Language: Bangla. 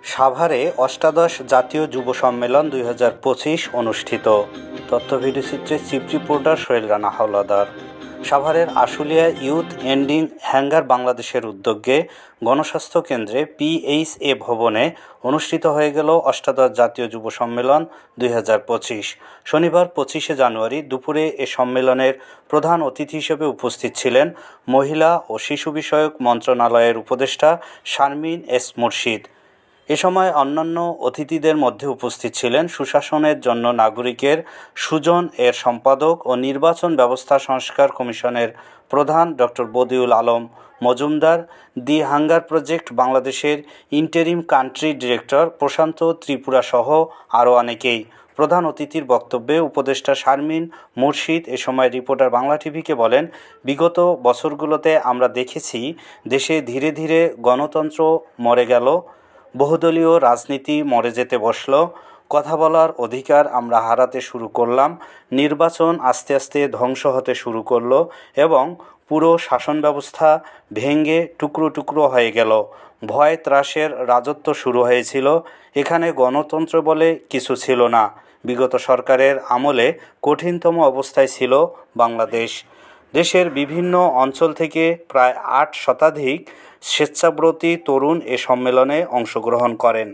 সাভারে অষ্টাদশ জাতীয় যুব সম্মেলন 2025 অনুষ্ঠিত। তথ্য ভিডিওচিত্রে চিফ রিপোর্টার সোহেল রানা হাওলাদার। সাভারের আশুলিয়া ইউথ এন্ডিং হ্যাঙ্গার বাংলাদেশের উদ্যোগে গণস্বাস্থ্য কেন্দ্রে PHA ভবনে অনুষ্ঠিত হয়ে গেল অষ্টাদশ জাতীয় যুব সম্মেলন 2025। শনিবার 25শে জানুয়ারি দুপুরে এ সম্মেলনের প্রধান অতিথি হিসেবে উপস্থিত ছিলেন মহিলা ও শিশু বিষয়ক মন্ত্রণালয়ের উপদেষ্টা শারমিন এস মুর্শিদ। এ সময় অন্যান্য অতিথিদের মধ্যে উপস্থিত ছিলেন সুশাসনের জন্য নাগরিকের সুজন এর সম্পাদক ও নির্বাচন ব্যবস্থা সংস্কার কমিশনের প্রধান ডক্টর বদিউল আলম মজুমদার, দি হাঙ্গার প্রজেক্ট বাংলাদেশের ইন্টেরিম কান্ট্রি ডিরেক্টর প্রশান্ত ত্রিপুরা সহ আরও অনেকেই। প্রধান অতিথির বক্তব্যে উপদেষ্টা শারমিন মুর্শিদ এ সময় রিপোর্টার বাংলা টিভিকে বলেন, বিগত বছরগুলোতে আমরা দেখেছি দেশে ধীরে ধীরে গণতন্ত্র মরে গেল, বহুদলীয় রাজনীতি মরে যেতে বসল, কথা বলার অধিকার আমরা হারাতে শুরু করলাম, নির্বাচন আস্তে আস্তে ধ্বংস হতে শুরু করলো এবং পুরো শাসন ব্যবস্থা ভেঙে টুকরো টুকরো হয়ে গেল। ভয় ত্রাসের রাজত্ব শুরু হয়েছিল। এখানে গণতন্ত্র বলে কিছু ছিল না। বিগত সরকারের আমলে কঠিনতম অবস্থায় ছিল বাংলাদেশ। দেশের বিভিন্ন অঞ্চল থেকে প্রায় 8 শতাধিক স্বেচ্ছাব্রতী তরুণ এ সম্মেলনে অংশগ্রহণ করেন।